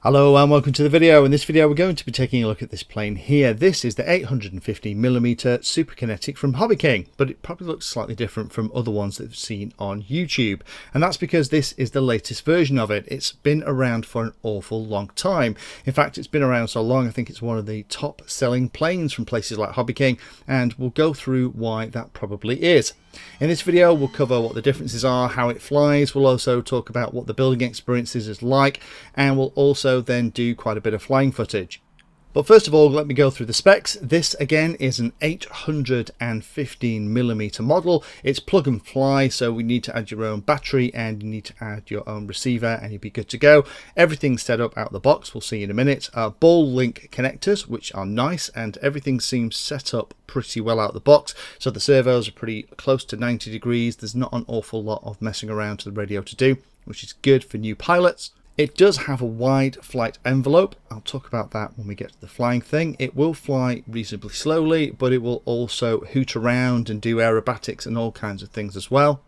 Hello and welcome to the video. In this video we're going to be taking a look at this plane here. This is the 850mm Super Kinetic from Hobby King, but it probably looks slightly different from other ones that we've seen on YouTube, and that's because this is the latest version of it. It's been around for an awful long time. In fact, it's been around so long I think it's one of the top selling planes from places like Hobby King, and we'll go through why that probably is. In this video we'll cover what the differences are, how it flies, we'll also talk about what the building experience is like, and we'll also then do quite a bit of flying footage. But first of all, let me go through the specs. This again is an 815mm model. It's plug and fly, so we need to add your own battery and you need to add your own receiver and you'll be good to go. Everything's set up out of the box, we'll see in a minute. Ball link connectors, which are nice, and everything seems set up pretty well out of the box. So the servos are pretty close to 90 degrees. There's not an awful lot of messing around to the radio to do, which is good for new pilots. It does have a wide flight envelope. I'll talk about that when we get to the flying thing. It will fly reasonably slowly, but it will also hoot around and do aerobatics and all kinds of things as well.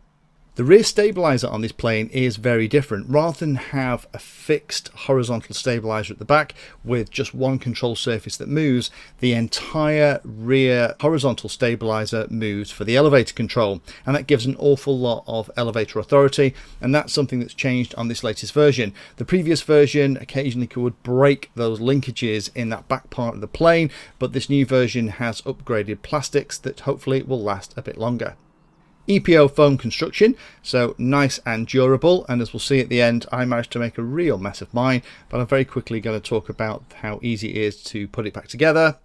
The rear stabilizer on this plane is very different. Rather than have a fixed horizontal stabilizer at the back with just one control surface that moves, the entire rear horizontal stabilizer moves for the elevator control, and that gives an awful lot of elevator authority, and that's something that's changed on this latest version. The previous version occasionally would break those linkages in that back part of the plane, but this new version has upgraded plastics that hopefully will last a bit longer. EPO foam construction, so nice and durable, and as we'll see at the end, I managed to make a real mess of mine, but I'm very quickly going to talk about how easy it is to put it back together.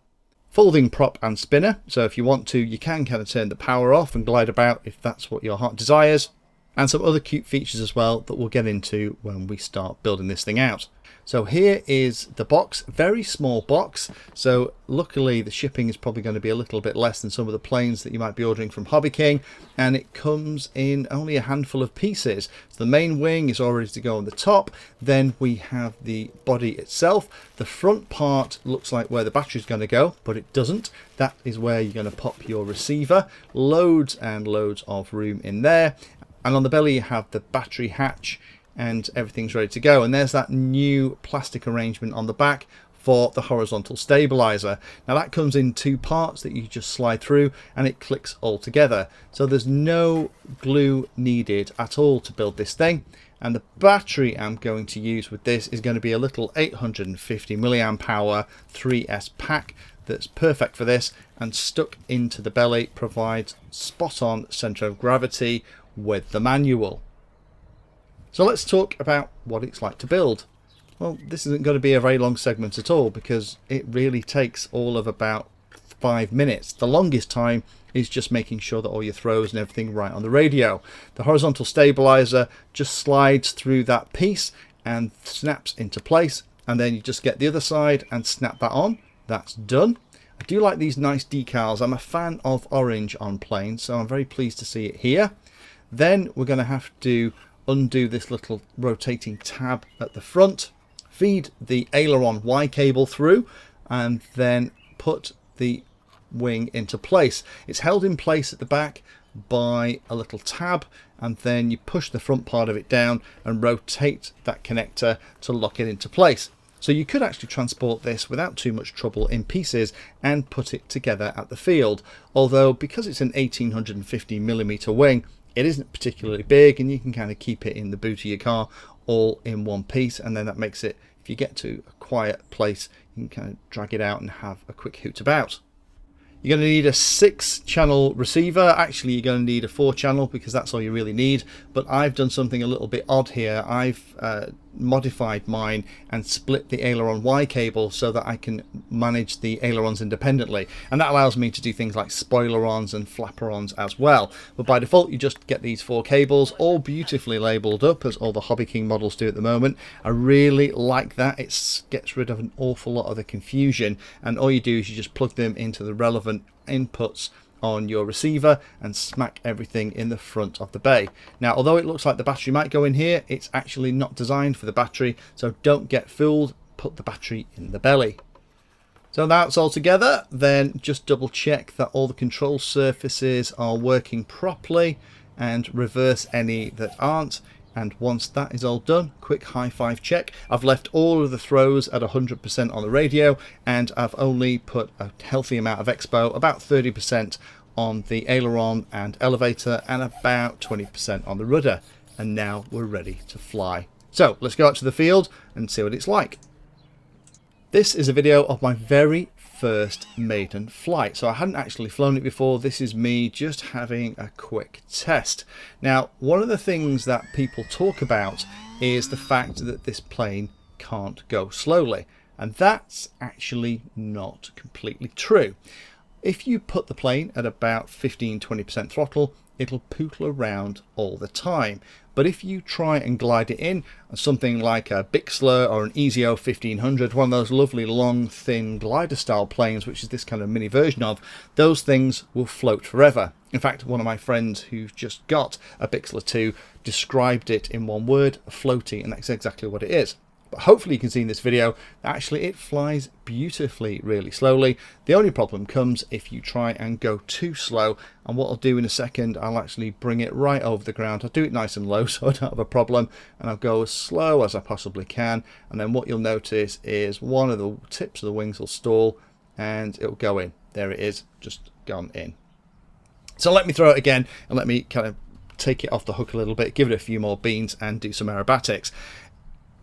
Folding prop and spinner, so if you want to, you can kind of turn the power off and glide about if that's what your heart desires, and some other cute features as well that we'll get into when we start building this thing out. So here is the box, very small box, so luckily the shipping is probably going to be a little bit less than some of the planes that you might be ordering from Hobby King, and it comes in only a handful of pieces. So the main wing is all ready to go on the top, then we have the body itself. The front part looks like where the battery is going to go, but it doesn't. That is where you're going to pop your receiver. Loads and loads of room in there, and on the belly you have the battery hatch, and everything's ready to go. And there's that new plastic arrangement on the back for the horizontal stabilizer. Now that comes in two parts that you just slide through and it clicks all together. So there's no glue needed at all to build this thing. And the battery I'm going to use with this is going to be a little 850 milliamp hour 3S pack that's perfect for this, and stuck into the belly provides spot on center of gravity with the manual. So let's talk about what it's like to build. Well, this isn't going to be a very long segment at all because it really takes all of about 5 minutes. The longest time is just making sure that all your throws and everything right on the radio. The horizontal stabilizer just slides through that piece and snaps into place, and then you just get the other side and snap that on. That's done. I do like these nice decals. I'm a fan of orange on planes, so I'm very pleased to see it here. Then we're going to have to undo this little rotating tab at the front, feed the aileron Y cable through, and then put the wing into place. It's held in place at the back by a little tab, and then you push the front part of it down and rotate that connector to lock it into place. So you could actually transport this without too much trouble in pieces and put it together at the field, although because it's an 1850mm wing, it isn't particularly big, and you can kind of keep it in the boot of your car all in one piece, and then that makes it, if you get to a quiet place, you can kind of drag it out and have a quick hoot about. You're going to need a 6-channel receiver. Actually, you're going to need a 4-channel because that's all you really need, but I've done something a little bit odd here. I've modified mine and split the aileron Y cable so that I can manage the ailerons independently, and that allows me to do things like spoilerons and flapperons as well. But by default you just get these 4 cables, all beautifully labelled up as all the Hobby King models do at the moment. I really like that. It gets rid of an awful lot of the confusion, and all you do is you just plug them into the relevant inputs on your receiver and smack everything in the front of the bay. Now, although it looks like the battery might go in here, it's actually not designed for the battery, so don't get fooled. Put the battery in the belly. So now it's all together, then just double check that all the control surfaces are working properly and reverse any that aren't, And once that is all done, quick high five check. I've left all of the throws at 100% on the radio, and I've only put a healthy amount of expo, about 30% on the aileron and elevator, and about 20% on the rudder. And now we're ready to fly. So let's go out to the field and see what it's like. This is a video of my very first maiden flight. So I hadn't actually flown it before. This is me just having a quick test. Now, one of the things that people talk about is the fact that this plane can't go slowly. And that's actually not completely true. If you put the plane at about 15-20% throttle, it'll pootle around all the time. But if you try and glide it in, something like a Bixler or an EasyO 1500, one of those lovely long thin glider style planes, which is this kind of mini version of, those things will float forever. In fact, one of my friends who's just got a Bixler 2 described it in one word, floaty, and that's exactly what it is. But hopefully you can see in this video that actually it flies beautifully really slowly. The only problem comes if you try and go too slow, and what I'll do in a second, I'll actually bring it right over the ground. I'll do it nice and low so I don't have a problem, and I'll go as slow as I possibly can, and then what you'll notice is one of the tips of the wings will stall and it'll go in. There it is, just gone in. So let me throw it again and let me kind of take it off the hook a little bit, give it a few more beans and do some aerobatics.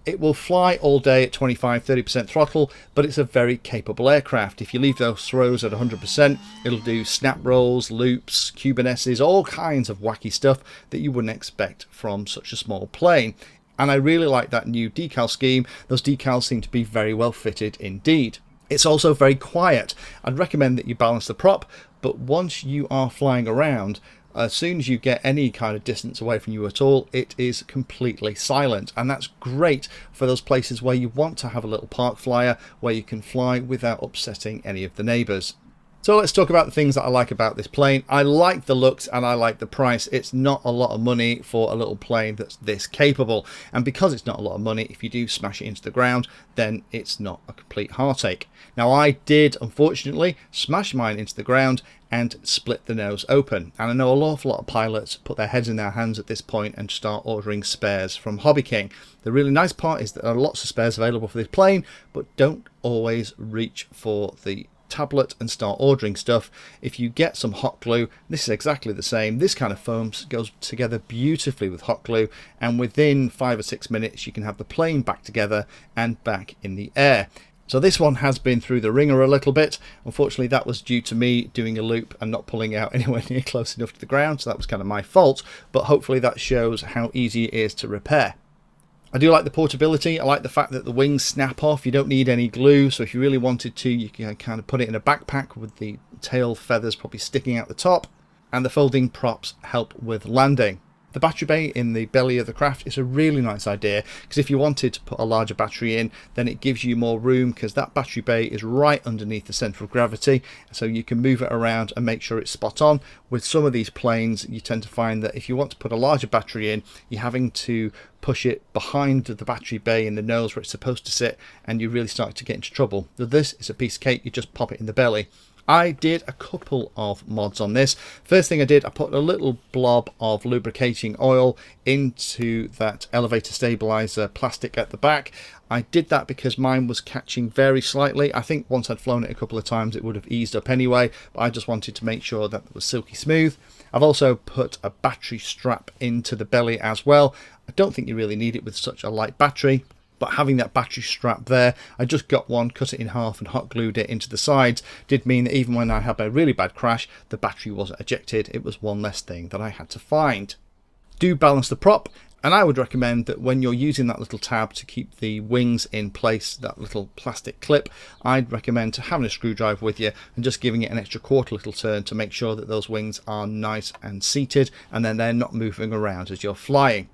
It will fly all day at 25-30% throttle, but it's a very capable aircraft. If you leave those throws at 100%, it'll do snap rolls, loops, Cubanesses, all kinds of wacky stuff that you wouldn't expect from such a small plane. And I really like that new decal scheme. Those decals seem to be very well fitted indeed. It's also very quiet. I'd recommend that you balance the prop, but once you are flying around, as soon as you get any kind of distance away from you at all, it is completely silent. And that's great for those places where you want to have a little park flyer where you can fly without upsetting any of the neighbours. So let's talk about the things that I like about this plane. I like the looks and I like the price. It's not a lot of money for a little plane that's this capable. And because it's not a lot of money, if you do smash it into the ground, then it's not a complete heartache. Now, I did, unfortunately, smash mine into the ground and split the nose open. And I know an awful lot of pilots put their heads in their hands at this point and start ordering spares from Hobby King. The really nice part is that there are lots of spares available for this plane, but don't always reach for the tablet and start ordering stuff. If you get some hot glue, this is exactly the same. This kind of foam goes together beautifully with hot glue, and within 5 or 6 minutes you can have the plane back together and back in the air. So this one has been through the ringer a little bit. Unfortunately, that was due to me doing a loop and not pulling out anywhere near close enough to the ground, so that was kind of my fault, but hopefully that shows how easy it is to repair. I do like the portability. I like the fact that the wings snap off. You don't need any glue, so if you really wanted to, you can kind of put it in a backpack with the tail feathers probably sticking out the top, and the folding props help with landing. The battery bay in the belly of the craft is a really nice idea, because if you wanted to put a larger battery in, then it gives you more room, because that battery bay is right underneath the centre of gravity, so you can move it around and make sure it's spot on. With some of these planes, you tend to find that if you want to put a larger battery in, you're having to push it behind the battery bay in the nose where it's supposed to sit, and you really start to get into trouble. So this is a piece of cake. You just pop it in the belly. I did a couple of mods on this. First thing I did, I put a little blob of lubricating oil into that elevator stabilizer plastic at the back. I did that because mine was catching very slightly. I think once I'd flown it a couple of times it would have eased up anyway, but I just wanted to make sure that it was silky smooth. I've also put a battery strap into the belly as well. I don't think you really need it with such a light battery, but having that battery strap there, I just got one, cut it in half and hot glued it into the sides, did mean that even when I had a really bad crash, the battery wasn't ejected. It was one less thing that I had to find. Do balance the prop, and I would recommend that when you're using that little tab to keep the wings in place, that little plastic clip, I'd recommend to having a screwdriver with you and just giving it an extra quarter little turn to make sure that those wings are nice and seated, and then they're not moving around as you're flying.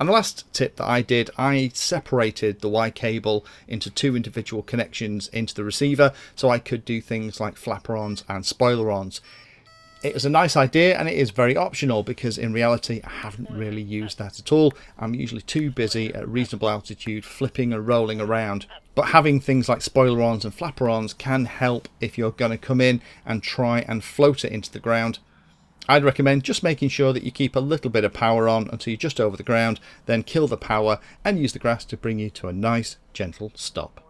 And the last tip that I did, I separated the Y cable into 2 individual connections into the receiver, so I could do things like flapper-ons and spoiler-ons. It was a nice idea, and it is very optional, because in reality I haven't really used that at all. I'm usually too busy at reasonable altitude flipping and rolling around. But having things like spoiler-ons and flapper-ons can help if you're going to come in and try and float it into the ground. I'd recommend just making sure that you keep a little bit of power on until you're just over the ground, then kill the power and use the grass to bring you to a nice gentle stop.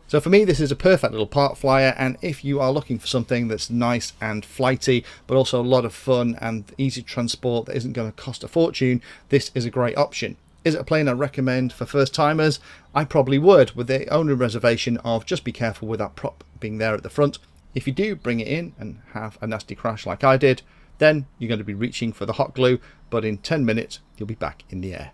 So for me, this is a perfect little park flyer, and if you are looking for something that's nice and flighty but also a lot of fun and easy to transport that isn't going to cost a fortune, this is a great option. Is it a plane I recommend for first timers? I probably would, with the only reservation of just be careful with that prop being there at the front. If you do bring it in and have a nasty crash like I did, then you're going to be reaching for the hot glue, but in 10 minutes you'll be back in the air.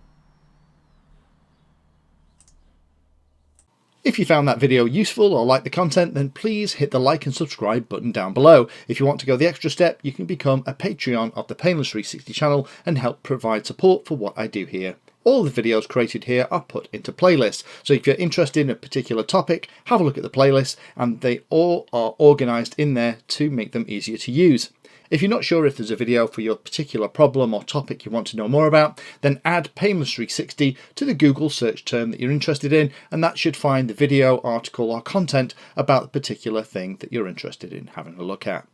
If you found that video useful or like the content, then please hit the like and subscribe button down below. If you want to go the extra step, you can become a Patreon of the Painless 360 channel and help provide support for what I do here. All the videos created here are put into playlists, so if you're interested in a particular topic, have a look at the playlist, and they all are organised in there to make them easier to use. If you're not sure if there's a video for your particular problem or topic you want to know more about, then add Painless 360 to the Google search term that you're interested in, and that should find the video, article or content about the particular thing that you're interested in having a look at.